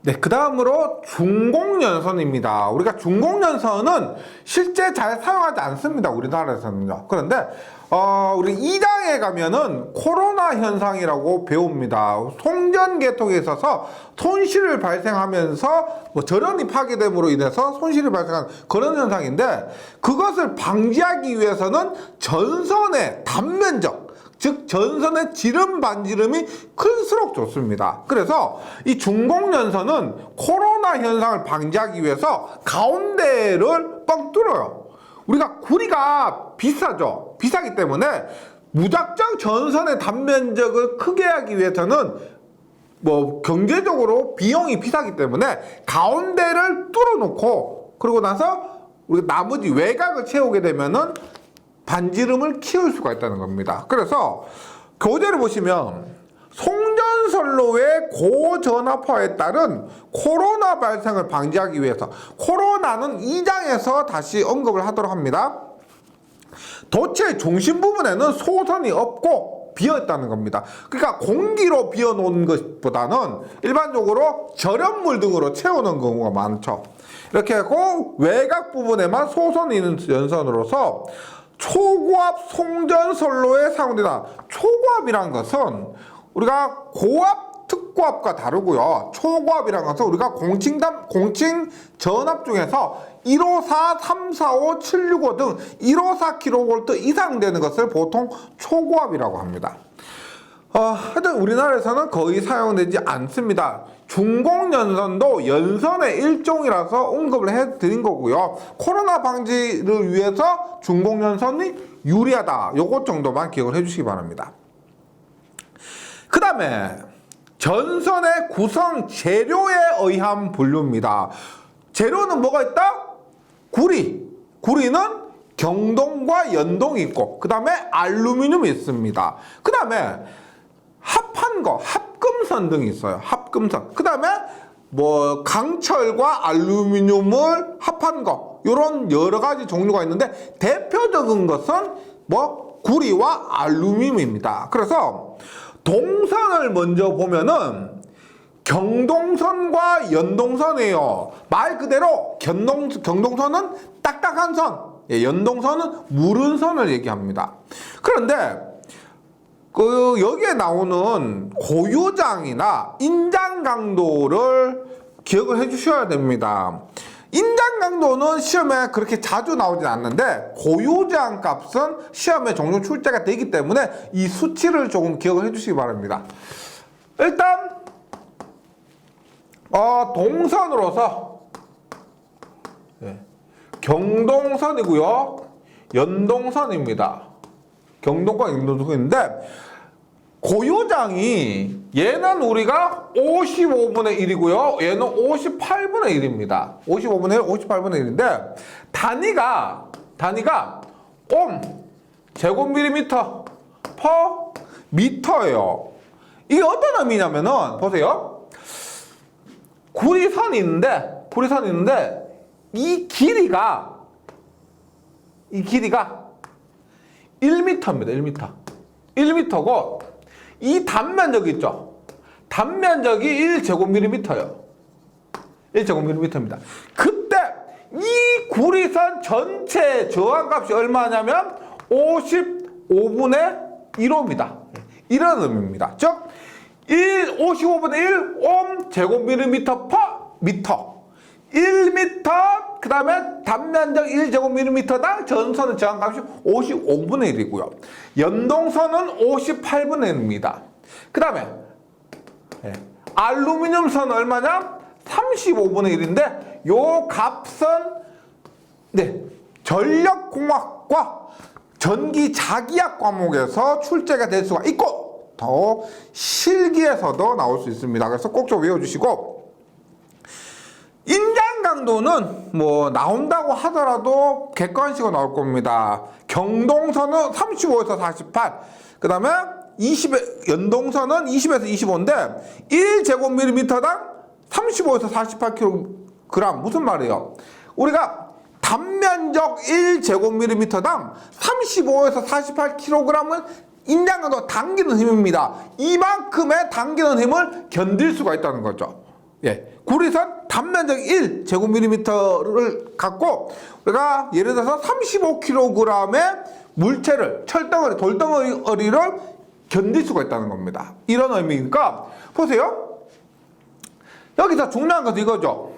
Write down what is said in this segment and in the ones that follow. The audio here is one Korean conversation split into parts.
네, 그 다음으로 중공연선입니다. 우리가 중공연선은 실제 잘 사용하지 않습니다. 우리나라에서는요. 그런데 우리 2장에 가면은 코로나 현상이라고 배웁니다. 송전계통에 있어서 손실을 발생하면서 전원이 파괴됨으로 인해서 손실이 발생하는 그런 현상인데, 그것을 방지하기 위해서는 전선의 단면적, 즉 전선의 지름 반지름이 클수록 좋습니다. 그래서 이 중공연선은 코로나 현상을 방지하기 위해서 가운데를 뻥 뚫어요. 우리가 구리가 비싸죠. 비싸기 때문에 무작정 전선의 단면적을 크게 하기 위해서는 경제적으로 비용이 비싸기 때문에 가운데를 뚫어놓고, 그리고 나서 우리가 나머지 외곽을 채우게 되면은 반지름을 키울 수가 있다는 겁니다. 그래서 교재를 보시면 송전선로의 고전압화에 따른 코로나 발생을 방지하기 위해서, 코로나는 2장에서 다시 언급을 하도록 합니다. 도체의 중심 부분에는 소선이 없고 비어있다는 겁니다. 그러니까 공기로 비어놓은 것보다는 일반적으로 절연물 등으로 채우는 경우가 많죠. 이렇게 하고 외곽 부분에만 소선이 있는 연선으로서 초고압 송전선로에 사용되다. 초고압이란 것은 우리가 고압, 특고압과 다르고요. 초고압이란 것은 우리가 공칭 전압 중에서 154, 345, 765 등 154kV 이상 되는 것을 보통 초고압이라고 합니다. 하여튼 우리나라에서는 거의 사용되지 않습니다. 중공연선도 연선의 일종이라서 언급을 해드린 거고요. 코로나 방지를 위해서 중공연선이 유리하다. 요것 정도만 기억을 해주시기 바랍니다. 그 다음에 전선의 구성 재료에 의한 분류입니다. 재료는 뭐가 있다? 구리. 구리는 경동과 연동이 있고, 그 다음에 알루미늄이 있습니다. 그 다음에 합한 거, 합금선 등이 있어요. 합금선. 그 다음에 강철과 알루미늄을 합한 거, 요런 여러 가지 종류가 있는데 대표적인 것은 구리와 알루미늄입니다. 그래서 동선을 먼저 보면은 경동선과 연동선이에요. 말 그대로 경동선은 딱딱한 선, 연동선은 무른 선을 얘기합니다. 그런데 여기에 나오는 고유장이나 인장 강도를 기억을 해 주셔야 됩니다. 인장 강도는 시험에 그렇게 자주 나오진 않는데 고유장 값은 시험에 종종 출제가 되기 때문에 이 수치를 조금 기억을 해 주시기 바랍니다. 일단 동선으로서 경동선이고요, 연동선입니다. 경동과 연동선인데, 고유장이 얘는 우리가 55분의 1이고요. 얘는 58분의 1입니다. 55분의 1, 58분의 1인데 단위가 옴, 제곱밀리미터, 퍼 미터예요. 이게 어떤 의미냐면은 보세요. 구리선이 있는데 이 길이가 1m입니다. 1m고 이 단면적이 있죠. 단면적이 1제곱밀리미터예요. 1제곱밀리미터입니다. 그때 이 구리선 전체 저항값이 얼마냐면 55분의 1호입니다. 이런 의미입니다. 즉 55분의 1 옴 제곱밀리미터 퍼 미터. 1m, 그 다음에 단면적 1제곱밀리미터당 전선의 저항값이 55분의 1이고요. 연동선은 58분의 1입니다. 그 다음에 알루미늄선은 얼마냐? 35분의 1인데 요 값은 전력공학과 전기자기학 과목에서 출제가 될 수가 있고 더 실기에서도 나올 수 있습니다. 그래서 꼭 좀 외워주시고, 인장 강도는 나온다고 하더라도 객관식으로 나올 겁니다. 경동선은 35에서 48, 그 다음에 연동선은 20에서 25인데 1제곱밀리미터당 35에서 48kg. 무슨 말이에요? 우리가 단면적 1제곱밀리미터당 35에서 48kg을 인장강도 당기는 힘입니다. 이만큼의 당기는 힘을 견딜 수가 있다는 거죠. 구리선 단면적 1제곱밀리미터를 갖고 우리가 예를 들어서 35kg의 물체를 철덩어리, 돌덩어리를 견딜 수가 있다는 겁니다. 이런 의미니까 보세요. 여기서 중요한 것은 이거죠.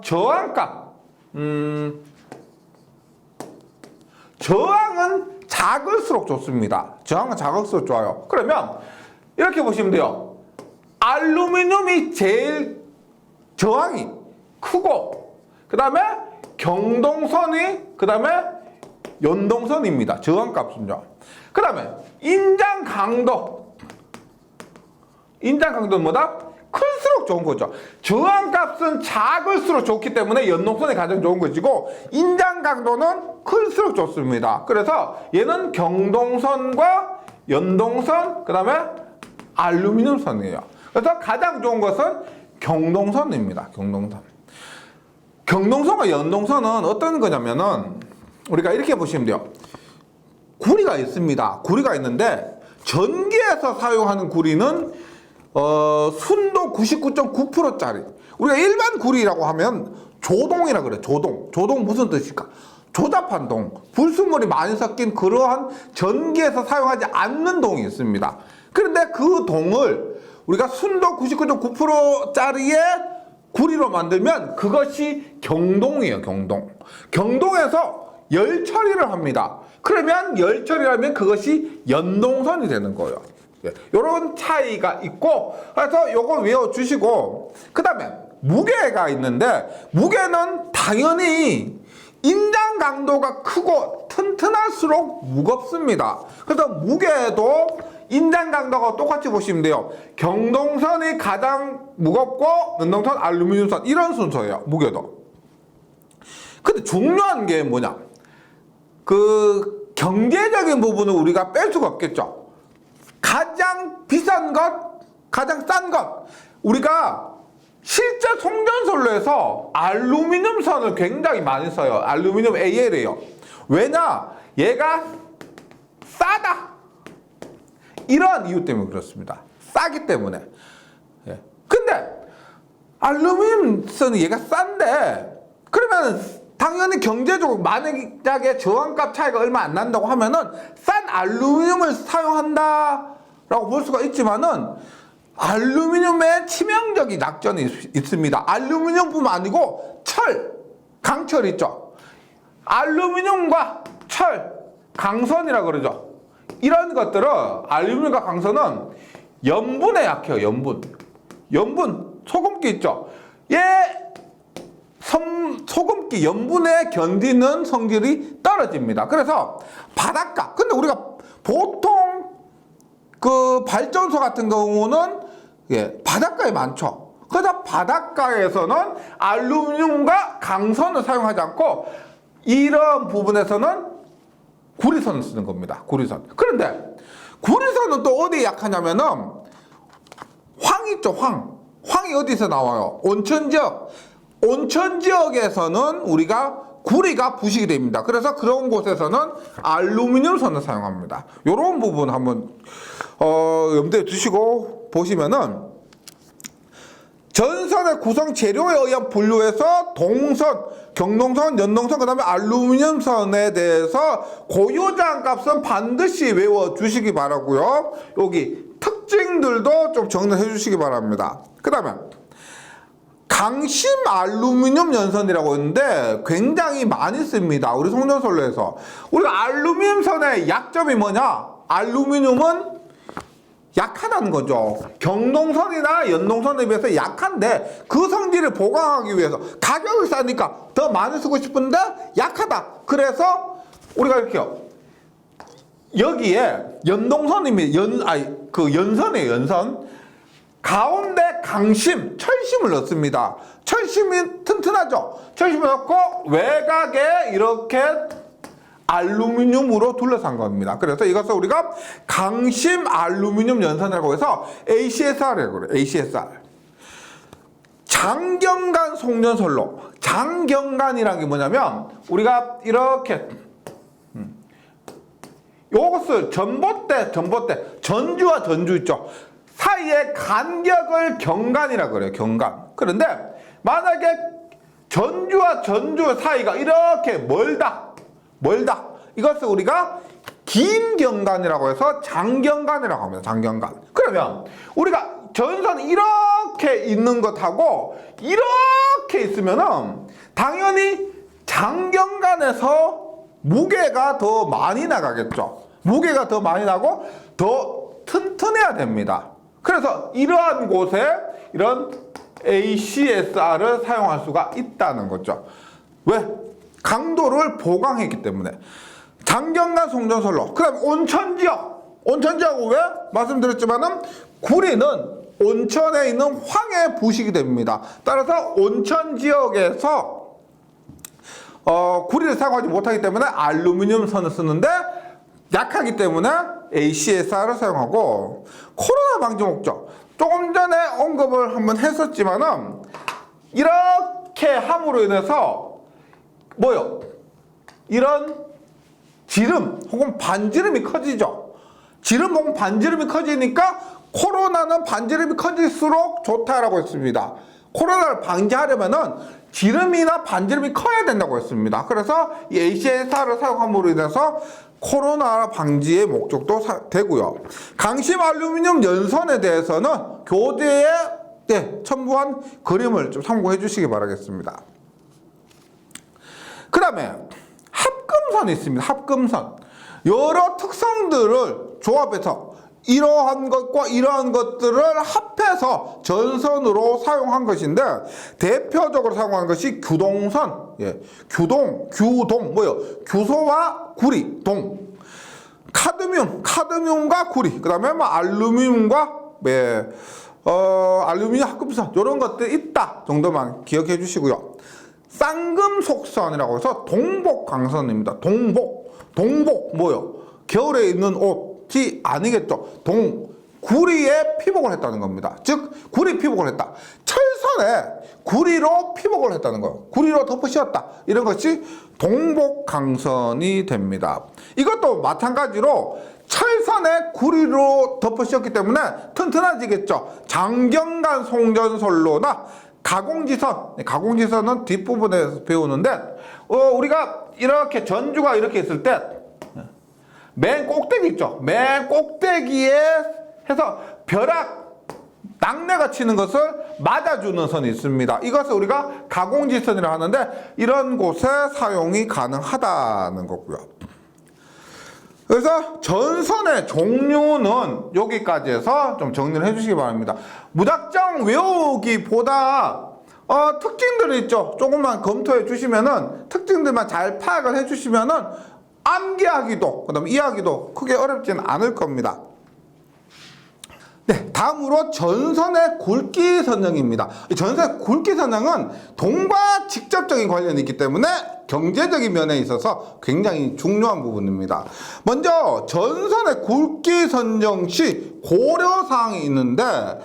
저항값. 저항은 작을수록 좋습니다. 저항은 작을수록 좋아요. 그러면 이렇게 보시면 돼요. 알루미늄이 제일 저항이 크고 그 다음에 경동선이 그 다음에 연동선입니다. 저항값은요. 그 다음에 인장 강도는 뭐다? 클수록 좋은 거죠. 저항값은 작을수록 좋기 때문에 연동선이 가장 좋은 것이고 인장 강도는 클수록 좋습니다. 그래서 얘는 경동선과 연동선 그 다음에 알루미늄선이에요. 그래서 가장 좋은 것은 경동선입니다. 경동선과 연동선은 어떤 거냐면은 우리가 이렇게 보시면 돼요. 구리가 있습니다. 구리가 있는데 전기에서 사용하는 구리는 순도 99.9%짜리. 우리가 일반 구리라고 하면 조동이라 그래. 조동 무슨 뜻일까? 조잡한 동, 불순물이 많이 섞인 그러한 전기에서 사용하지 않는 동이 있습니다. 그런데 그 동을 우리가 순도 99.9%짜리의 구리로 만들면 그것이 경동이에요. 경동에서 열 처리를 합니다. 그러면 열 처리하면 그것이 연동선이 되는 거예요. 이런 차이가 있고 그래서 요걸 외워주시고 그 다음에 무게가 있는데 무게는 당연히 인장 강도가 크고 튼튼할수록 무겁습니다. 그래서 무게도 인장 강도가 똑같이 보시면 돼요. 경동선이 가장 무겁고 연동선, 알루미늄선 이런 순서예요. 무게도. 근데 중요한 게 뭐냐? 그 경제적인 부분은 우리가 뺄 수가 없겠죠. 가장 비싼 것, 가장 싼 것. 우리가 실제 송전솔로에서 알루미늄 선을 굉장히 많이 써요. 알루미늄 AL이에요. 왜냐? 얘가 싸다. 이러한 이유 때문에 그렇습니다. 싸기 때문에. 근데 알루미늄 선은 얘가 싼데 그러면 당연히 경제적으로 만약에 저항값 차이가 얼마 안 난다고 하면은 싼 알루미늄을 사용한다라고 볼 수가 있지만은 알루미늄에 치명적인 약점이 있습니다. 알루미늄뿐만 아니고 철, 강철 있죠. 알루미늄과 철, 강선이라 그러죠. 이런 것들은 알루미늄과 강선은 염분에 약해요. 염분, 소금기 있죠. 소금기, 염분에 견디는 성질이 떨어집니다. 그래서 바닷가. 근데 우리가 보통 그 발전소 같은 경우는 바닷가에 많죠. 그래서 바닷가에서는 알루미늄과 강선을 사용하지 않고 이런 부분에서는 구리선을 쓰는 겁니다. 구리선. 그런데 구리선은 또 어디에 약하냐면은 황 있죠. 황이 어디서 나와요? 온천 지역에서는 우리가 구리가 부식이 됩니다. 그래서 그런 곳에서는 알루미늄 선을 사용합니다. 이런 부분 한번 염두에 두시고 보시면은 전선의 구성 재료에 의한 분류해서 동선, 경동선, 연동선, 그 다음에 알루미늄 선에 대해서 고유장 값은 반드시 외워주시기 바라고요. 여기 특징들도 좀 정리해 주시기 바랍니다. 그 다음에 강심 알루미늄 연선이라고 있는데 굉장히 많이 씁니다. 우리 송전솔로에서. 우리가 알루미늄 선의 약점이 뭐냐? 알루미늄은 약하다는 거죠. 경동선이나 연동선에 비해서 약한데 그 성질을 보강하기 위해서 가격을 싸니까 더 많이 쓰고 싶은데 약하다. 그래서 우리가 이렇게요. 여기에 연동선이면 연선이에요. 연선. 가운데 강심, 철심을 넣습니다. 철심이 튼튼하죠. 철심을 넣고 외곽에 이렇게 알루미늄으로 둘러싼 겁니다. 그래서 이것을 우리가 강심 알루미늄 연선이라고 해서 ACSR이라고 그래요. ACSR. 장경간 송전솔로. 장경간이라는 게 뭐냐면 우리가 이렇게 요것을 전봇대 전주와 전주 있죠. 사이의 간격을 경간이라 그래요. 경간. 그런데 만약에 전주와 전주 사이가 이렇게 멀다. 이것을 우리가 긴 경간이라고 해서 장경간이라고 합니다. 장경간. 그러면 우리가 전선이 이렇게 있는 것하고 이렇게 있으면은 당연히 장경간에서 무게가 더 많이 나가겠죠. 무게가 더 많이 나고 더 튼튼해야 됩니다. 그래서 이러한 곳에 이런 ACSR을 사용할 수가 있다는 거죠. 왜? 강도를 보강했기 때문에. 장경간 송전선로. 그럼 온천지역은 왜? 말씀드렸지만은 구리는 온천에 있는 황의 부식이 됩니다. 따라서 온천지역에서 구리를 사용하지 못하기 때문에 알루미늄 선을 쓰는데 약하기 때문에 ACSR을 사용하고, 코로나 방지 목적. 조금 전에 언급을 한번 했었지만은 이렇게 함으로 인해서 뭐요? 이런 지름 혹은 반지름이 커지죠. 지름 혹은 반지름이 커지니까 코로나는 반지름이 커질수록 좋다라고 했습니다. 코로나를 방지하려면은 지름이나 반지름이 커야 된다고 했습니다. 그래서 이 ACSR을 사용함으로 인해서 코로나 방지의 목적도 되고요. 강심 알루미늄 연선에 대해서는 교재에 첨부한 그림을 좀 참고해 주시기 바라겠습니다. 그 다음에 합금선이 있습니다. 합금선. 여러 특성들을 조합해서 이러한 것과 이러한 것들을 합해서 전선으로 사용한 것인데, 대표적으로 사용한 것이 규동선. 규동 뭐요? 규소와 구리, 동. 카드뮴과 구리. 그 다음에 알루미늄과 알루미늄 합금선. 이런 것들이 있다 정도만 기억해 주시고요. 쌍금속선이라고 해서 동복강선입니다. 동복 뭐요? 겨울에 입는 옷이 아니겠죠. 구리에 피복을 했다는 겁니다. 즉 구리 피복을 했다. 철선에 구리로 피복을 했다는 거예요. 구리로 덮어 씌웠다. 이런 것이 동복강선이 됩니다. 이것도 마찬가지로 철선에 구리로 덮어 씌웠기 때문에 튼튼해지겠죠. 장경간 송전선로나 가공지선은 뒷부분에서 배우는데, 우리가 이렇게 전주가 이렇게 있을 때 맨 꼭대기 있죠. 맨 꼭대기에 해서 벼락 낙뢰가 치는 것을 맞아주는 선이 있습니다. 이것을 우리가 가공지선이라고 하는데, 이런 곳에 사용이 가능하다는 거고요. 그래서 전선의 종류는 여기까지 해서 좀 정리를 해주시기 바랍니다. 무작정 외우기보다 특징들이 있죠. 조금만 검토해 주시면은, 특징들만 잘 파악을 해 주시면은 암기하기도 그다음에 이해하기도 크게 어렵지는 않을 겁니다. 네, 다음으로 전선의 굵기 선정입니다. 전선의 굵기 선정은 동과 직접적인 관련이 있기 때문에 경제적인 면에 있어서 굉장히 중요한 부분입니다. 먼저 전선의 굵기 선정 시 고려사항이 있는데,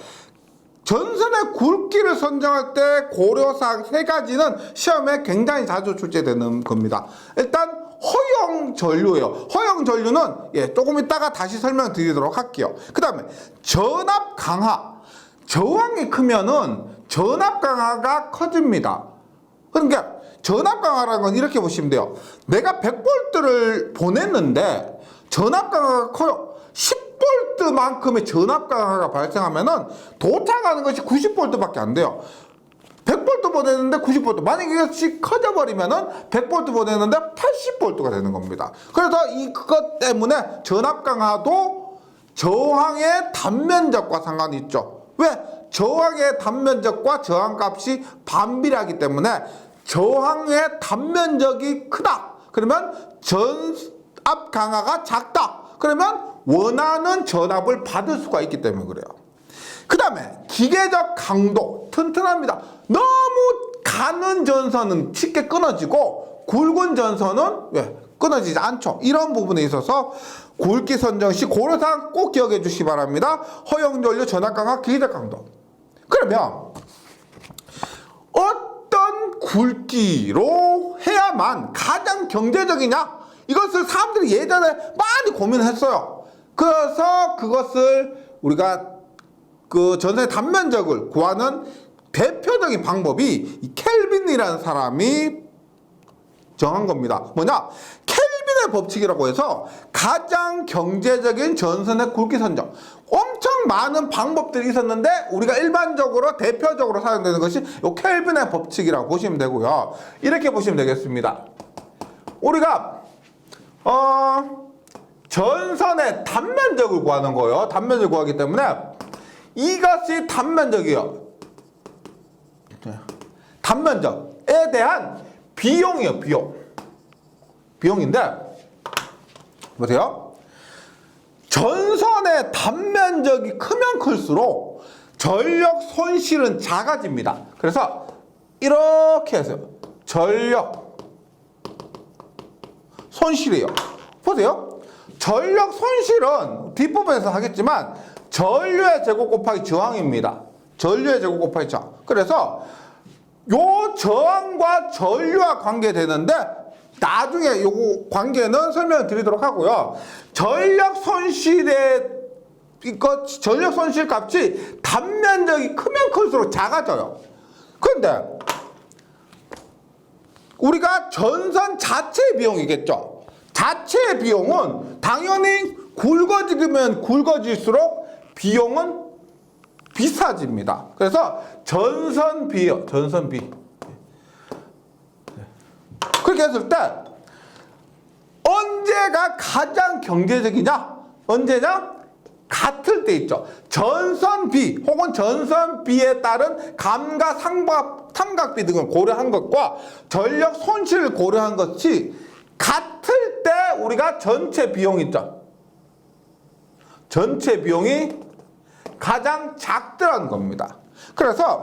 전선의 굵기를 선정할 때 고려사항 3가지는 시험에 굉장히 자주 출제되는 겁니다. 일단 허용전류예요. 허용전류는 조금 이따가 다시 설명드리도록 할게요. 그 다음에 전압 강하. 저항이 크면은 전압 강하가 커집니다. 그러니까 전압 강하라는 건 이렇게 보시면 돼요. 내가 100V를 보냈는데 전압 강하가 커요. 10V만큼의 전압 강하가 발생하면은 도착하는 것이 90V밖에 안 돼요. 100V 보내는데 90V. 만약에 이것이 커져버리면은 100V 보내는데 80V가 되는 겁니다. 그래서 그것 때문에 전압 강하도 저항의 단면적과 상관이 있죠. 왜? 저항의 단면적과 저항값이 반비례하기 때문에 저항의 단면적이 크다. 그러면 전압 강하가 작다. 그러면 원하는 전압을 받을 수가 있기 때문에 그래요. 그 다음에 기계적 강도. 튼튼합니다. 너무 가는 전선은 쉽게 끊어지고 굵은 전선은 끊어지지 않죠. 이런 부분에 있어서 굵기 선정 시 고려사항 꼭 기억해 주시기 바랍니다. 허용전류, 전압 강화, 기계적 강도. 그러면 어떤 굵기로 해야만 가장 경제적이냐? 이것을 사람들이 예전에 많이 고민했어요. 그래서 그것을 우리가 그 전선의 단면적을 구하는 대표적인 방법이 이 켈빈이라는 사람이 정한 겁니다. 뭐냐? 켈빈의 법칙이라고 해서 가장 경제적인 전선의 굵기 선정. 엄청 많은 방법들이 있었는데 우리가 일반적으로 대표적으로 사용되는 것이 이 켈빈의 법칙이라고 보시면 되고요. 이렇게 보시면 되겠습니다. 우리가 전선의 단면적을 구하는 거예요. 단면적을 구하기 때문에 이것이 단면적이요. 단면적에 대한 비용이요, 비용인데, 보세요. 전선의 단면적이 크면 클수록 전력 손실은 작아집니다. 그래서 이렇게 해서 전력 손실이에요. 보세요. 전력 손실은 뒷부분에서 하겠지만 전류의 제곱 곱하기 저항입니다. 전류의 제곱 곱하기 저항. 그래서 요 저항과 전류와 관계되는데 나중에 요거 관계는 설명을 드리도록 하고요. 전력 손실의 전력 손실 값이 단면적이 크면 클수록 작아져요. 그런데 우리가 전선 자체의 비용이겠죠. 자체의 비용은 당연히 굵어지면 굵어질수록 비용은 비싸집니다. 그래서 전선비요. 전선비. 그렇게 했을 때 언제가 가장 경제적이냐? 언제냐? 같을 때 있죠. 전선비 혹은 전선비에 따른 감가 삼각비 등을 고려한 것과 전력 손실을 고려한 것이 같을 때 우리가 전체 비용 있죠. 전체 비용이 가장 작더라는 겁니다. 그래서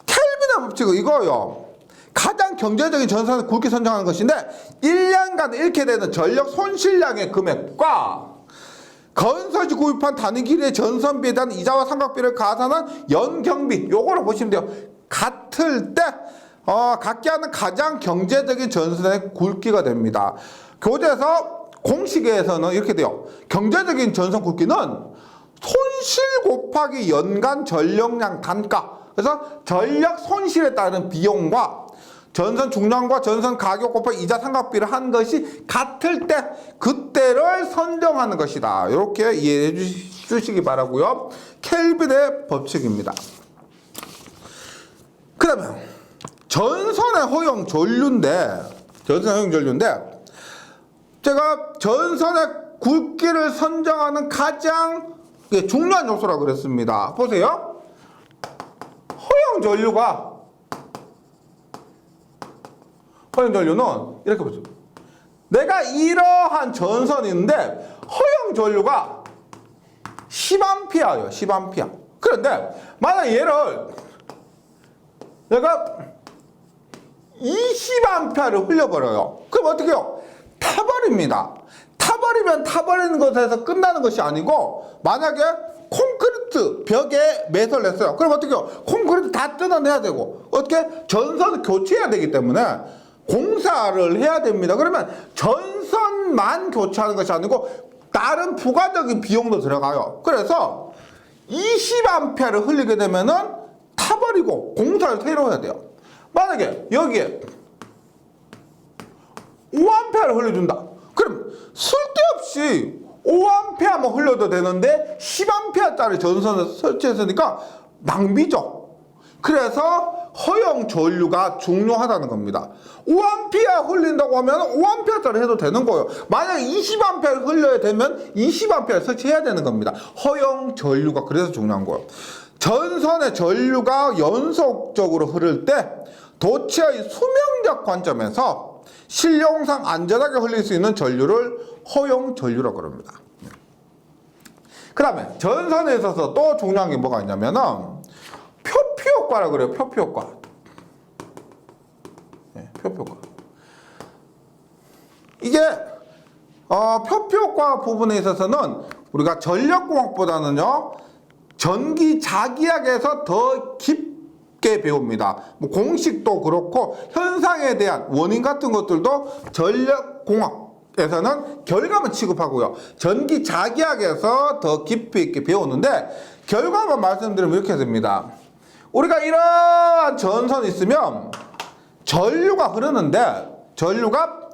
켈빈의 법칙은 이거요. 가장 경제적인 전선을 굵게 선정하는 것인데 1년간 잃게 되는 전력 손실량의 금액과 건설지 구입한 단위 길이의 전선비에 대한 이자와 삼각비를 가산한 연경비, 요거를 보시면 돼요. 같을 때 갖게 하는 가장 경제적인 전선의 굵기가 됩니다. 교재에서 공식에서는 이렇게 돼요. 경제적인 전선 굵기는 손실 곱하기 연간 전력량 단가. 그래서 전력 손실에 따른 비용과 전선 중량과 전선 가격 곱하기 이자 삼각비를 한 것이 같을 때 그때를 선정하는 것이다. 이렇게 이해해 주시기 바라고요. 켈빈의 법칙입니다. 그 다음에 전선의 허용 전류인데 제가 전선의 굵기를 선정하는 가장 중요한 요소라고 그랬습니다. 보세요. 허용 전류는 이렇게 보죠. 내가 이러한 전선인데 허용 전류가 10A예요. 10A. 그런데 만약 얘를 내가 20A를 흘려버려요. 그럼 어떻게 해요? 타버립니다. 타버리면 타버리는 것에서 끝나는 것이 아니고 만약에 콘크리트 벽에 매설을 했어요. 그럼 어떻게 해요? 콘크리트 다 뜯어내야 되고 어떻게? 전선을 교체해야 되기 때문에 공사를 해야 됩니다. 그러면 전선만 교체하는 것이 아니고 다른 부가적인 비용도 들어가요. 그래서 20A를 흘리게 되면은 타버리고 공사를 새로 해야 돼요. 만약에 여기에 5A를 흘려준다. 그럼 쓸데없이 5A만 흘려도 되는데 10A짜리 전선을 설치했으니까 낭비죠. 그래서 허용 전류가 중요하다는 겁니다. 5A 흘린다고 하면 5A짜리 해도 되는 거예요. 만약에 20A를 흘려야 되면 20A를 설치해야 되는 겁니다. 허용 전류가 그래서 중요한 거예요. 전선의 전류가 연속적으로 흐를 때 도체의 수명적 관점에서 실용상 안전하게 흘릴 수 있는 전류를 허용 전류라고 합니다. 그 다음에 전선에 있어서 또 중요한 게 뭐가 있냐면은 표피 효과라고 그래요. 표피 효과. 표피 효과. 이게 표피 효과 부분에 있어서는 우리가 전력공학보다는요 전기 자기학에서 더 깊게 배웁니다. 뭐 공식도 그렇고 현상에 대한 원인 같은 것들도 전력공학에서는 결과만 취급하고요. 전기 자기학에서 더 깊이 있게 배우는데 결과만 말씀드리면 이렇게 됩니다. 우리가 이러한 전선이 있으면 전류가 흐르는데 전류가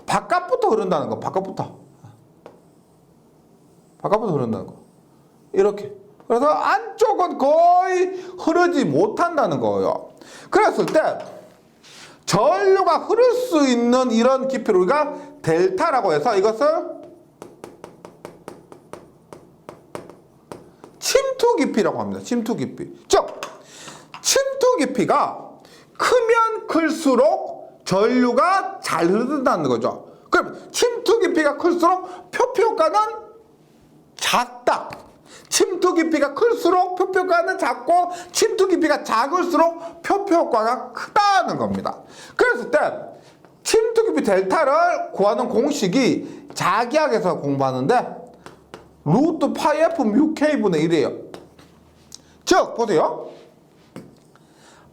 바깥부터 흐른다는 거. 바깥부터 흐른다는 거. 이렇게. 그래서 안쪽은 거의 흐르지 못한다는 거예요. 그랬을 때 전류가 흐를 수 있는 이런 깊이를 우리가 델타라고 해서 이것을 침투 깊이라고 합니다. 침투 깊이. 즉 침투 깊이가 크면 클수록 전류가 잘 흐른다는 거죠. 그럼 침투 깊이가 클수록 표피 효과는 작다. 침투 깊이가 클수록 표피 효과는 작고 침투 깊이가 작을수록 표피 효과가 크다는 겁니다. 그랬을 때 침투 깊이 델타를 구하는 공식이 자기학에서 공부하는데 루트 파이 F 뮤 K분의 1이에요. 즉 보세요.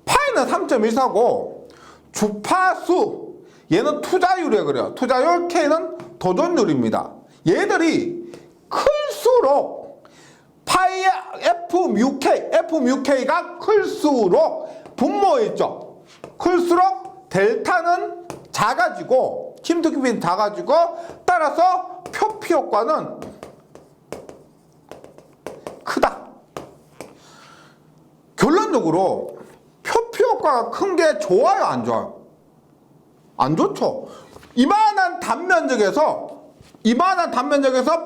파이는 3.14고 주파수 얘는 투자율이에요. 그래요. 투자율 K는 도전율입니다. 얘들이 클수록 파이 F 뮤 K, F 뮤 K가 클수록 분모있죠. 클수록 델타는 작아지고 침투 깊이는 작아지고 따라서 표피 효과는 크다. 결론적으로 표피 효과가 큰 게 좋아요, 안 좋아요? 안 좋죠. 이만한 단면적에서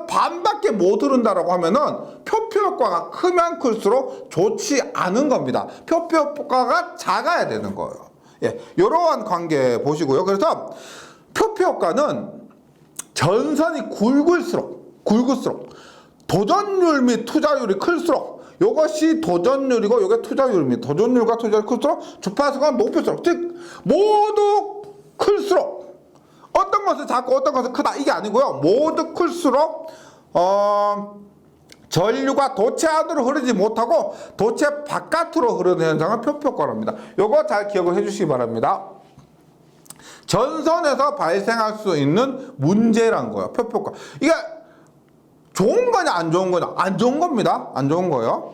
반밖에 못 흐른다라고 하면은 표피 효과가 크면 클수록 좋지 않은 겁니다. 표피 효과가 작아야 되는 거예요. 예, 이러한 관계 보시고요. 그래서 표피 효과는 전선이 굵을수록 도전율 및 투자율이 클수록 이것이 도전율이고 이게 투자율입니다. 도전율과 투자율이 클수록 주파수가 높을수록 즉 모두 클수록 어떤 것은 작고 어떤 것은 크다 이게 아니고요. 모두 클수록 전류가 도체 안으로 흐르지 못하고 도체 바깥으로 흐르는 현상을 표피 효과로 합니다. 요거 잘 기억을 해주시기 바랍니다. 전선에서 발생할 수 있는 문제란 거예요. 표피 효과. 이게 좋은 거냐 안 좋은 거냐? 안 좋은 겁니다. 안 좋은 거예요.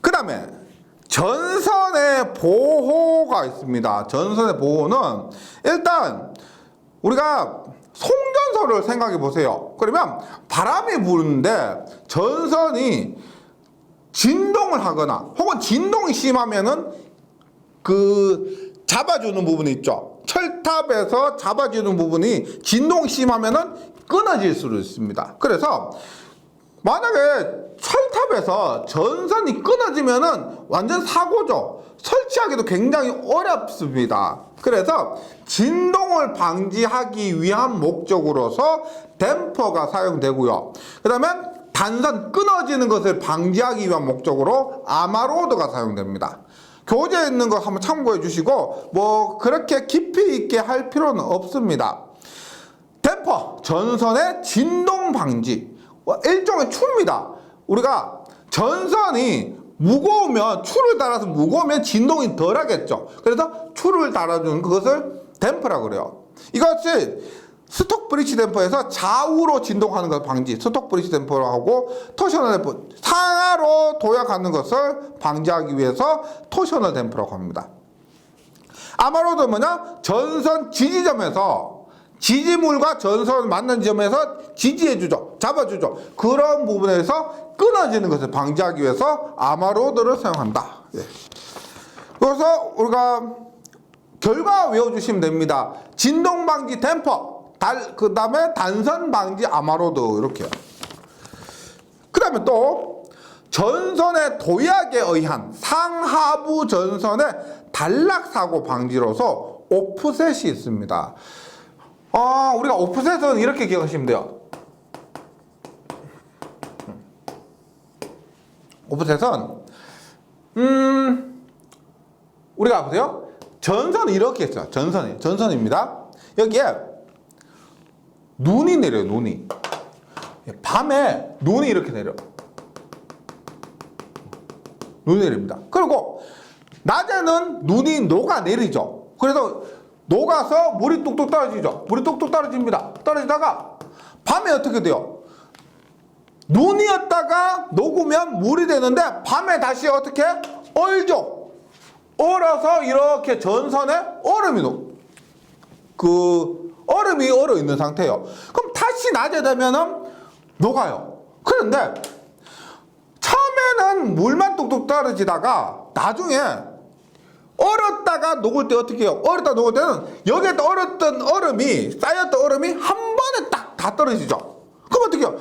그 다음에 전선의 보호가 있습니다. 전선의 보호는 일단 우리가 송전소를 생각해 보세요. 그러면 바람이 부는데 전선이 진동을 하거나 혹은 진동이 심하면은 그 잡아주는 부분이 있죠. 철탑에서 잡아주는 부분이 진동이 심하면은 끊어질 수도 있습니다. 그래서 만약에 철탑에서 전선이 끊어지면은 완전 사고죠. 설치하기도 굉장히 어렵습니다. 그래서 진동을 방지하기 위한 목적으로서 댐퍼가 사용되고요. 그 다음에 단선 끊어지는 것을 방지하기 위한 목적으로 아마로드가 사용됩니다. 교재에 있는 거 한번 참고해 주시고 뭐 그렇게 깊이 있게 할 필요는 없습니다. 댐퍼, 전선의 진동 방지. 일종의 추입니다. 우리가 전선이 무거우면 추를 달아서 무거우면 진동이 덜 하겠죠. 그래서 추를 달아주는 그것을 댐퍼라고 그래요. 이것이 스톡 브릿지 댐퍼에서 좌우로 진동하는 것 방지, 스톡 브릿지 댐퍼라고 하고 토셔널 댐퍼, 상하로 도약하는 것을 방지하기 위해서 토셔널 댐퍼라고 합니다. 아마로드 뭐냐? 전선 지지점에서 지지물과 전선을 만난 지점에서 지지해주죠. 잡아주죠. 그런 부분에서 끊어지는 것을 방지하기 위해서 아마로드를 사용한다. 예. 그래서 우리가 결과 외워주시면 됩니다. 진동 방지 댐퍼, 그 다음에 단선 방지 아마로드 이렇게요. 그 다음에 또 전선의 도약에 의한 상하부 전선의 단락사고 방지로서 오프셋이 있습니다. 우리가 오프셋은 이렇게 기억하시면 돼요. 오프셋은 우리가 보세요. 전선은 이렇게 했어요. 전선입니다. 여기에 눈이 내려요. 눈이 밤에 눈이 이렇게 내려. 눈이 내립니다. 그리고 낮에는 눈이 녹아내리죠. 그래서 녹아서 물이 뚝뚝 떨어지죠. 물이 뚝뚝 떨어집니다. 떨어지다가 밤에 어떻게 돼요? 눈이 얼음이었다가 녹으면 물이 되는데 밤에 다시 어떻게 얼죠. 얼어서 이렇게 전선에 얼음이 얼어 있는 상태예요. 그럼 다시 낮에 되면은 녹아요. 그런데 처음에는 물만 뚝뚝 떨어지다가 나중에 얼었다가 녹을 때 어떻게 해요? 얼었다 녹을 때는 여기에 얼었던 얼음이, 쌓였던 얼음이 한 번에 딱 다 떨어지죠. 그럼 어떻게 해요?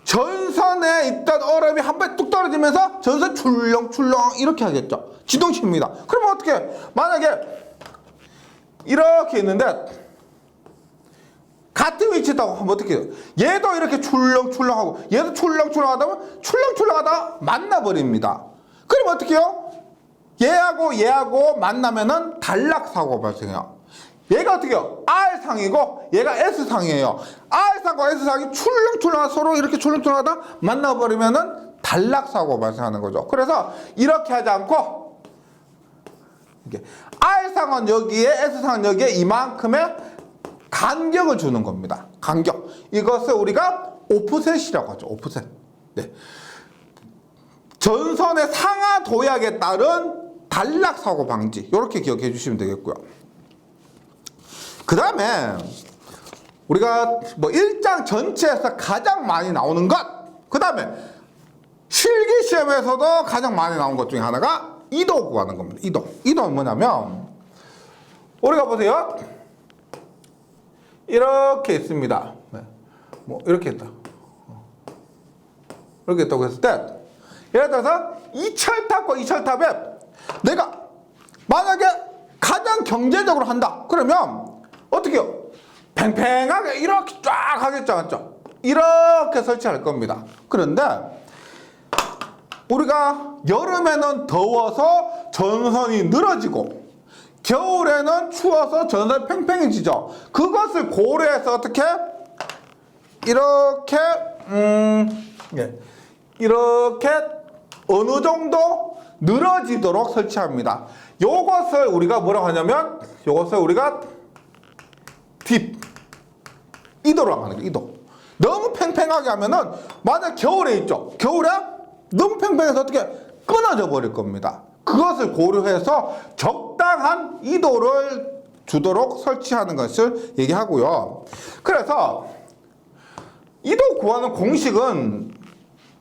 전선에 있던 얼음이 한 번에 뚝 떨어지면서 전선 출렁출렁 이렇게 하겠죠. 지동식입니다. 그러면 어떻게 해요? 만약에 이렇게 있는데 같은 위치에 있다고 하면 어떻게 해요? 얘도 이렇게 출렁출렁하고 얘도 출렁출렁하다 보면 출렁출렁하다 만나버립니다. 그럼 어떻게 해요? 얘하고 만나면은 단락사고가 발생해요. 얘가 어떻게 해요? R상이고 얘가 S상이에요. R상과 S상이 출렁출렁하다 서로 이렇게 출렁출렁하다 만나버리면은 단락사고가 발생하는 거죠. 그래서 이렇게 하지 않고 이게 R상은 여기에 S상은 여기에 이만큼의 간격을 주는 겁니다. 간격. 이것을 우리가 오프셋이라고 하죠. 오프셋. 네. 전선의 상하 도약에 따른 단락사고 방지. 이렇게 기억해 주시면 되겠고요. 그 다음에 우리가 뭐 1장 전체에서 가장 많이 나오는 것, 그 다음에 실기시험에서도 가장 많이 나온 것 중에 하나가 이도 구하는 겁니다. 이도는 뭐냐면 우리가 보세요. 이렇게 있습니다. 뭐 이렇게 했다. 이렇게 했다고 했을 때 예를 들어서 이 철탑과 이 철탑에 내가 만약에 가장 경제적으로 한다. 그러면 어떻게 해요? 팽팽하게 이렇게 쫙 하겠죠. 맞죠? 이렇게 설치할 겁니다. 그런데 우리가 여름에는 더워서 전선이 늘어지고 겨울에는 추워서 전선이 팽팽해지죠. 그것을 고려해서 어떻게 이렇게 이렇게 어느 정도 늘어지도록 설치합니다. 요것을 우리가 뭐라고 하냐면 요것을 우리가 딥 이도라고 하는 거예요. 이도. 너무 팽팽하게 하면은 만약 겨울에 있죠. 겨울에 너무 팽팽해서 어떻게 끊어져 버릴 겁니다. 그것을 고려해서 적당한 이도를 주도록 설치하는 것을 얘기하고요. 그래서 이도 구하는 공식은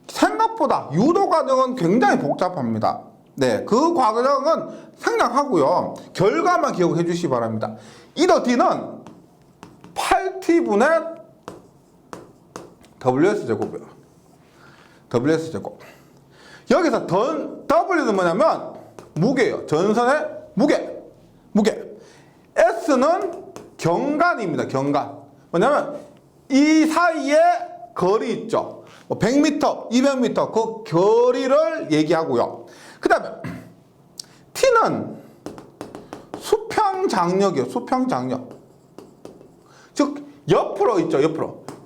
생각보다 유도 과정은 굉장히 복잡합니다. 네, 그 과정은 생략하고요. 결과만 기억해 주시기 바랍니다. 이도 D는 8T분의 WS제곱이에요. WS제곱. 여기서 W는 뭐냐면 무게예요. 전선의 무게. S는 경간입니다. 경간. 뭐냐면 이 사이에 거리 있죠. 100m, 200m 그 거리를 얘기하고요. 그 다음에 T는 수평장력이에요. 수평장력. 즉 옆으로 있죠.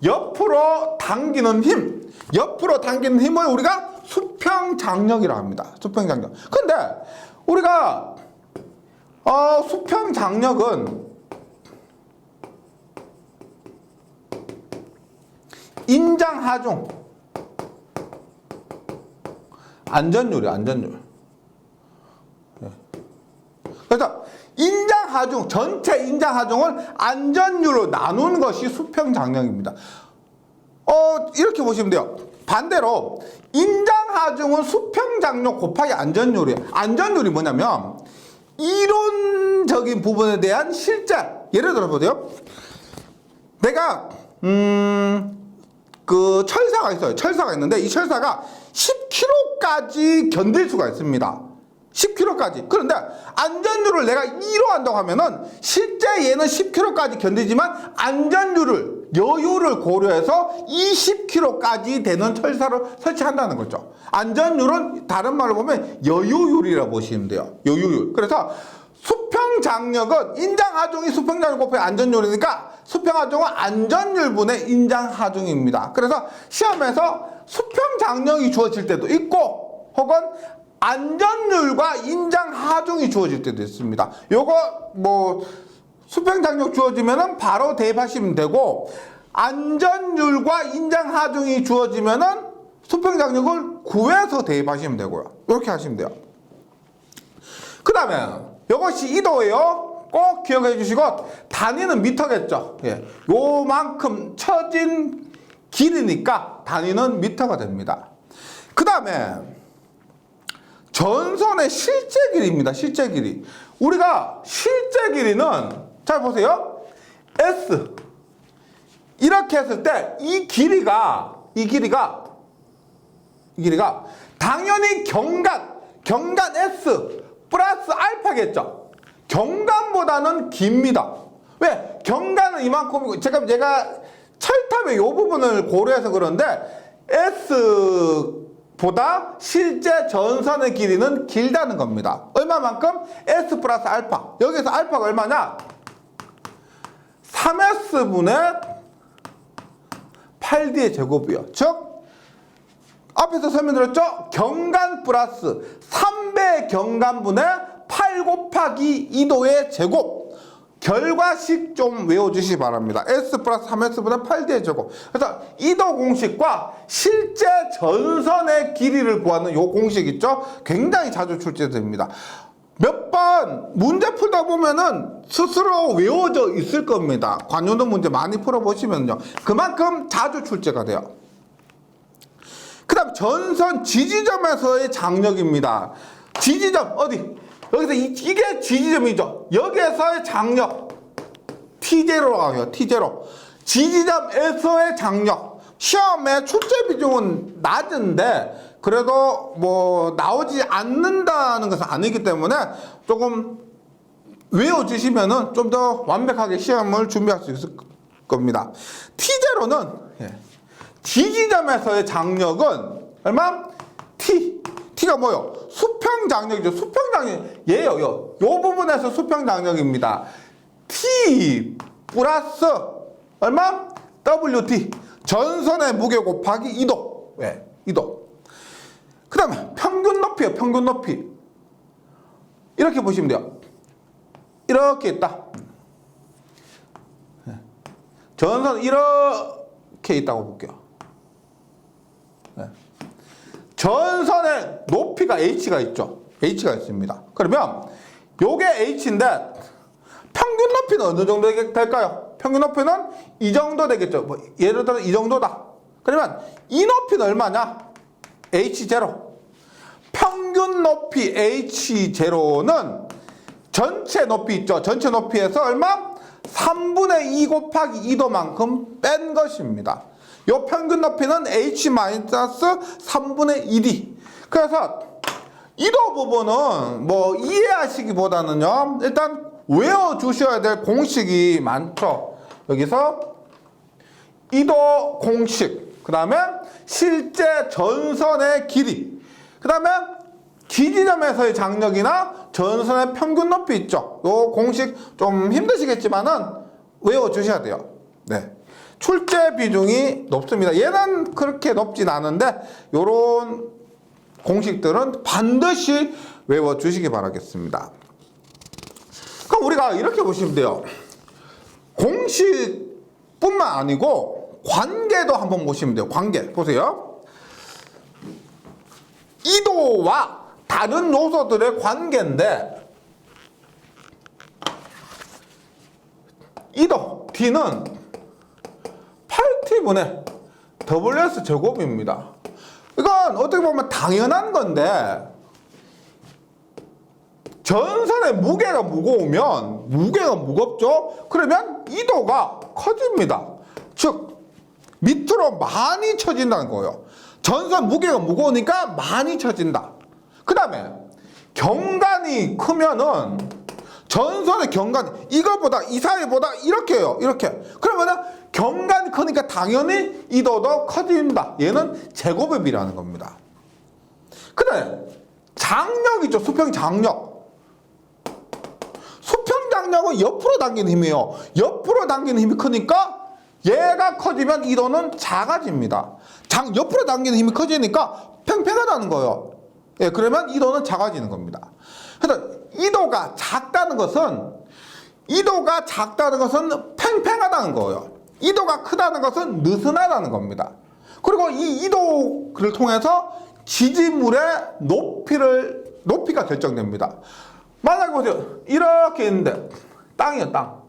옆으로 당기는 힘. 옆으로 당기는 힘을 우리가 수평장력이라고 합니다. 수평장력. 근데 우리가 수평장력은 인장하중 안전율이에요. 안전율. 그래서 인장하중 전체 인장하중을 안전율로 나눈 것이 수평장력입니다. 이렇게 보시면 돼요. 반대로 인장하중은 수평장력 곱하기 안전율이에요. 안전율이 뭐냐면 이론적인 부분에 대한 실제. 예를 들어 보세요. 내가 그 철사가 있어요. 철사가 있는데 이 철사가 10kg까지 견딜 수가 있습니다. 10kg까지. 그런데 안전율을 내가 2로 한다고 하면은 실제 얘는 10kg까지 견디지만 안전율을, 여유를 고려해서 20kg까지 되는 철사를 설치한다는 거죠. 안전율은 다른 말로 보면 여유율이라고 보시면 돼요. 여유율. 그래서 수평장력은 인장하중이 수평장력 곱하기 안전율이니까 수평하중은 안전율분의 인장하중입니다. 그래서 시험에서 수평장력이 주어질 때도 있고 혹은 안전율과 인장하중이 주어질 때도 있습니다. 요거 뭐 수평장력 주어지면은 바로 대입하시면 되고 안전율과 인장하중이 주어지면은 수평 장력을 구해서 대입하시면 되고요. 이렇게 하시면 돼요. 그 다음에 이것이 2도예요. 꼭 기억해 주시고 단위는 미터겠죠. 예. 요만큼 처진 길이니까 단위는 미터가 됩니다. 그 다음에 전선의 실제 길이입니다. 실제 길이. 우리가 실제 길이는 잘 보세요. S 이렇게 했을 때 이 길이가 당연히 경간 S 플러스 알파겠죠. 경간보다는 깁니다. 왜? 경간은 이만큼이고 제가 철탑의 이 부분을 고려해서 그런데 S보다 실제 전선의 길이는 길다는 겁니다. 얼마만큼? S 플러스 알파. 여기서 알파가 얼마냐? 3S분의 8D의 제곱이요. 즉 앞에서 설명드렸죠? 경간 플러스 3배 경간분의 8 곱하기 2도의 제곱. 결과식 좀 외워주시기 바랍니다. S 플러스 3S분의 8D의 제곱. 그래서 2도 공식과 실제 전선의 길이를 구하는 요 공식 있죠? 굉장히 자주 출제됩니다. 몇 번 문제 풀다 보면은 스스로 외워져 있을 겁니다. 관용도 문제 많이 풀어보시면요. 그만큼 자주 출제가 돼요. 그 다음 전선 지지점에서의 장력입니다. 지지점 어디? 여기서 이게 지지점이죠. 여기에서의 장력 T0로 가요. T0. 지지점에서의 장력. 시험에 출제 비중은 낮은데 그래도 뭐 나오지 않는다는 것은 아니기 때문에 조금 외워주시면은 좀 더 완벽하게 시험을 준비할 수 있을 겁니다. T0는 지지점에서의 장력은 얼마? T가 뭐요? 수평 장력이죠. 수평 장력 얘요. 요 부분에서 수평 장력입니다. T 플러스 얼마? WT 전선의 무게 곱하기 2도. 왜? 2도. 그 다음에 평균 높이요. 평균 높이. 이렇게 보시면 돼요. 이렇게 있다. 전선 이렇게 있다고 볼게요. 전선의 높이가 H가 있죠. H가 있습니다. 그러면 요게 H인데 평균 높이는 어느 정도 될까요? 평균 높이는 이 정도 되겠죠. 뭐 예를 들어 이 정도다. 그러면 이 높이는 얼마냐? H0. 평균 높이 H0는 전체 높이 있죠. 전체 높이에서 얼마? 3분의 2 곱하기 2도만큼 뺀 것입니다. 요 평균 높이는 H-3분의 1D. 그래서 2도 부분은 뭐 이해하시기보다는요. 일단 외워주셔야 될 공식이 많죠. 여기서 2도 공식. 그 다음에 실제 전선의 길이. 그 다음에 지지점에서의 장력이나 전선의 평균 높이 있죠. 요 공식 좀 힘드시겠지만은 외워주셔야 돼요. 네. 출제 비중이 높습니다. 얘는 그렇게 높진 않은데 요런 공식들은 반드시 외워주시기 바라겠습니다. 그럼 우리가 이렇게 보시면 돼요. 공식뿐만 아니고 관계도 한번 보시면 돼요. 관계 보세요. 이도와 다른 요소들의 관계인데 이도 D는 8T분의 WS 제곱입니다. 이건 어떻게 보면 당연한 건데 전선의 무게가 무거우면 무게가 무겁죠? 그러면 이도가 커집니다. 즉 밑으로 많이 쳐진다는 거예요. 전선 무게가 무거우니까 많이 쳐진다. 그 다음에 경간이 크면은 전선의 경간 이거보다 이 사이보다 이렇게요. 이렇게. 그러면은 경간이 크니까 당연히 이도도 커진다. 얘는 제곱의 비라는 겁니다. 그 다음에 장력이죠. 수평 장력. 수평 장력은 옆으로 당기는 힘이에요. 옆으로 당기는 힘이 크니까 얘가 커지면 이도는 작아집니다. 옆으로 당기는 힘이 커지니까 팽팽하다는 거예요. 예, 그러면 이도는 작아지는 겁니다. 그래서 이도가 작다는 것은 팽팽하다는 거예요. 이도가 크다는 것은 느슨하다는 겁니다. 그리고 이 이도 그를 통해서 지지물의 높이가 결정됩니다. 만약에 보세요. 이렇게 있는데 땅이에요, 땅.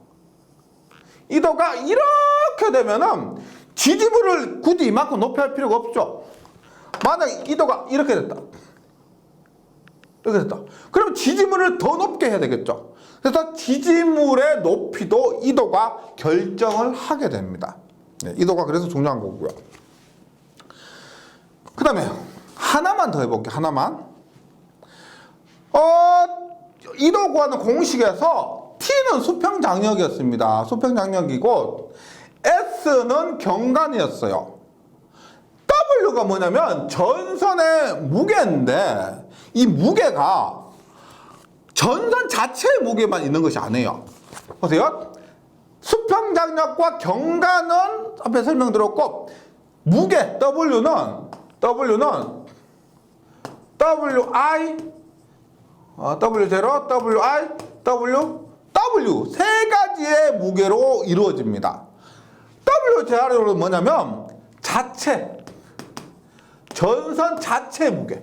이도가 이렇게 되면은 지지물을 굳이 이만큼 높이 할 필요가 없죠. 만약에 이도가 이렇게 됐다. 이렇게 됐다. 그러면 지지물을 더 높게 해야 되겠죠. 그래서 지지물의 높이도 이도가 결정을 하게 됩니다. 네, 이도가 그래서 중요한 거고요. 그 다음에 하나만 더 해볼게요. 하나만. 이도 구하는 공식에서 T는 수평장력이었습니다. 수평장력이고 S는 경관이었어요. W가 뭐냐면 전선의 무게인데 이 무게가 전선 자체의 무게만 있는 것이 아니에요. 보세요. 수평장력과 경관은 앞에 설명드렸고 무게 W는 WI, W0, WI, W 세 가지의 무게로 이루어집니다. W제로는 뭐냐면 전선 자체 무게.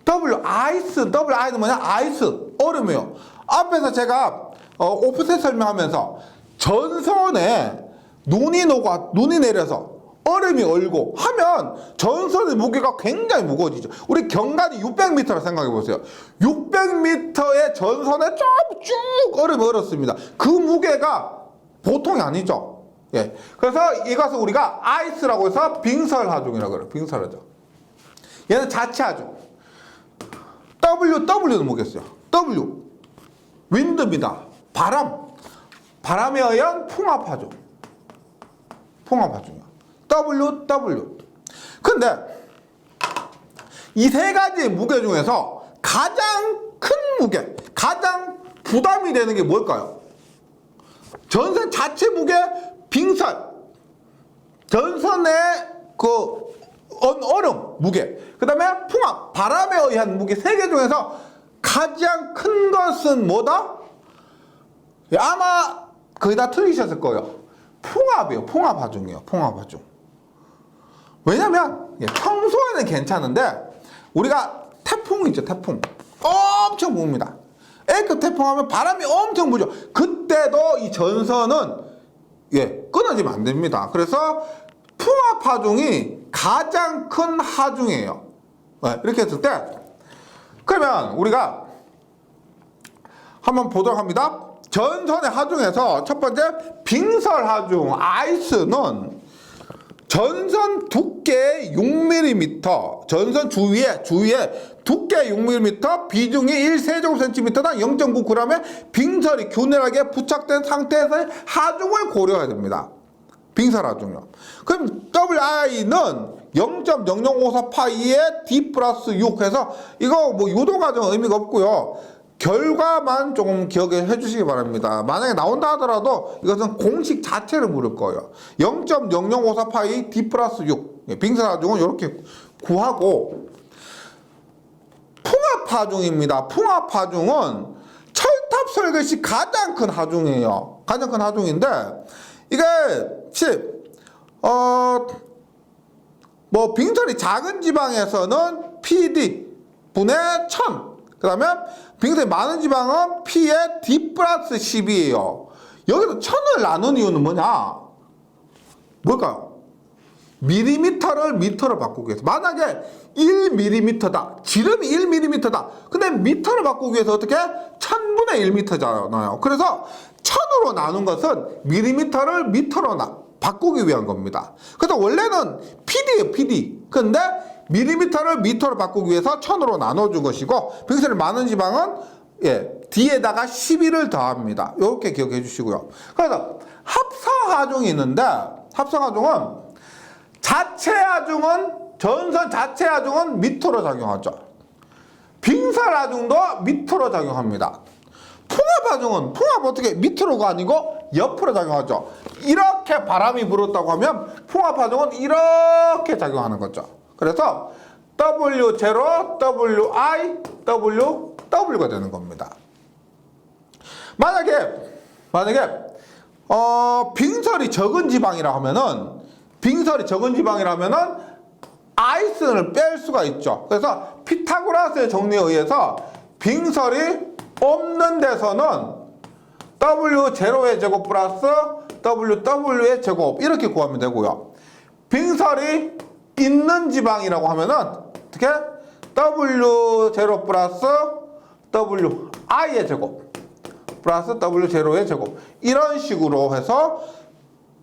WI는 뭐냐? 아이스, 얼음이에요. 앞에서 제가 오프셋 설명하면서 전선에 눈이 내려서 얼음이 얼고 하면 전선의 무게가 굉장히 무거워지죠. 우리 경관이 600m라 생각해 보세요. 600m의 전선에 쭉 얼음이 얼었습니다. 그 무게가 보통이 아니죠. 예. 그래서 이것을 우리가 아이스라고 해서 빙설하중이라고 그래요. 빙설하중. 얘는 자체하중. W는 뭐겠어요? W. 윈드입니다. 바람에 의한 풍압하중. 풍압하중이요. W. 근데 이 세 가지 무게 중에서 가장 큰 무게, 가장 부담이 되는 게 뭘까요? 전선 자체 무게, 빙설, 전선의 그 얼음 무게, 그 다음에 풍압, 바람에 의한 무게 세 개 중에서 가장 큰 것은 뭐다? 아마 거의 다 틀리셨을 거예요. 풍압이에요. 풍압하중이에요. 풍압하중. 왜냐면 평소에는 괜찮은데 우리가 태풍 있죠. 태풍 엄청 붑니다. A급 태풍하면 바람이 엄청 불죠. 그때도 이 전선은 끊어지면 안 됩니다. 그래서 풍압하중이 가장 큰 하중이에요. 이렇게 했을 때 그러면 우리가 한번 보도록 합니다. 전선의 하중에서 첫 번째 빙설하중 아이스는 전선 두께 6mm, 전선 주위에 두께 6mm, 비중이 1세제곱cm당 0.9g의 빙설이 균일하게 부착된 상태에서의 하중을 고려해야 됩니다. 빙설하중이요. 그럼 WI는 0.0054파이의 D 플러스 6 해서 이거 뭐 유도 과정은 의미가 없고요. 결과만 조금 기억해 주시기 바랍니다. 만약에 나온다 하더라도 이것은 공식 자체를 물을 거예요. 0.0054파이 D 플러스 6. 빙설하중은 이렇게 구하고 풍압하중입니다. 풍압하중은 철탑 설계 시 가장 큰 하중이에요. 가장 큰 하중인데 이게 빙설이 작은 지방에서는 PD 분의 1000. 그 다음에 빙설이 많은 지방은 P의 D 플러스 10이에요. 여기서 1000을 나눈 이유는 뭐냐? 뭘까요? 밀리미터를 미터로 바꾸기 위해서. 만약에 1mm다. 지름이 1mm다. 근데 미터를 바꾸기 위해서 어떻게? 1000분의 1m잖아요. 그래서 1000으로 나눈 것은 밀리미터를 미터로 바꾸기 위한 겁니다. 그래서 원래는 PD예요, PD. 근데 밀리미터를 미터로 바꾸기 위해서 1000으로 나눠준 것이고 빙설이 많은 지방은 D에다가 11을 더합니다. 이렇게 기억해 주시고요. 그래서 합성하중이 있는데 합성하중은 전선 자체 하중은 미터로 작용하죠. 빙설하중도 미터로 작용합니다. 풍압하중은 어떻게 미터로가 아니고 옆으로 작용하죠. 이렇게 바람이 불었다고 하면 풍압하중은 이렇게 작용하는 거죠. 그래서 W0, WI, W가 되는 겁니다. 만약에 빙설이 적은 지방이라 하면은 아이슨을 뺄 수가 있죠. 그래서 피타고라스의 정리에 의해서 빙설이 없는 데서는 W0의 제곱 플러스 WW의 제곱 이렇게 구하면 되고요. 빙설이 있는 지방이라고 하면은 어떻게? W0 플러스 WI의 제곱 플러스 W0의 제곱 이런 식으로 해서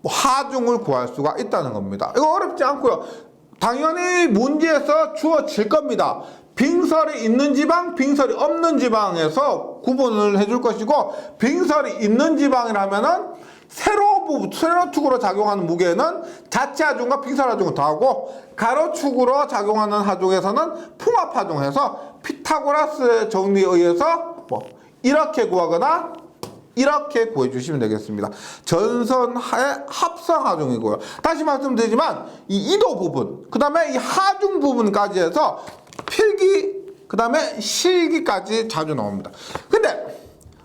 하중을 구할 수가 있다는 겁니다. 이거 어렵지 않고요. 당연히 문제에서 주어질 겁니다. 빙설이 있는 지방, 빙설이 없는 지방에서 구분을 해줄 것이고, 빙설이 있는 지방이라면은 세로축으로 작용하는 무게는 자체 하중과 빙설 하중을 더하고, 가로축으로 작용하는 하중에서는 풍합 하중해서 피타고라스의 정리에 의해서 이렇게 구하거나 이렇게 구해주시면 되겠습니다. 전선하의 합성 하중이고요. 다시 말씀드리지만 이 이도 부분, 그 다음에 이 하중 부분까지 해서 필기, 그 다음에 실기까지 자주 나옵니다. 근데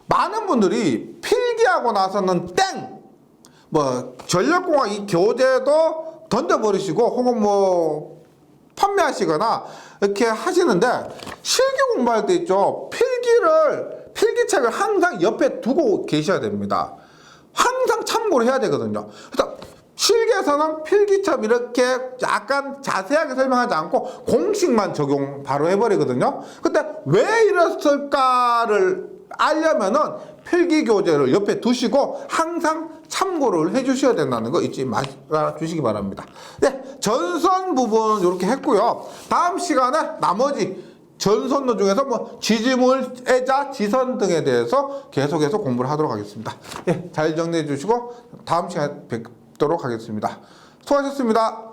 많은 분들이 필기하고 나서는 땡! 전력공학 이 교재도 던져버리시고 혹은 판매하시거나 이렇게 하시는데, 실기 공부할 때 있죠. 필기책을 항상 옆에 두고 계셔야 됩니다. 항상 참고를 해야 되거든요. 그래서 실기에서는 필기처럼 이렇게 약간 자세하게 설명하지 않고 공식만 적용 바로 해버리거든요. 근데 왜 이랬을까를 알려면은 필기 교재를 옆에 두시고 항상 참고를 해주셔야 된다는 거 잊지 말아주시기 바랍니다. 네, 전선 부분 이렇게 했고요. 다음 시간에 나머지 전선도 중에서 지지물, 애자, 지선 등에 대해서 계속해서 공부를 하도록 하겠습니다. 예, 잘 정리해 주시고 다음 시간에 뵙도록 하겠습니다. 수고하셨습니다.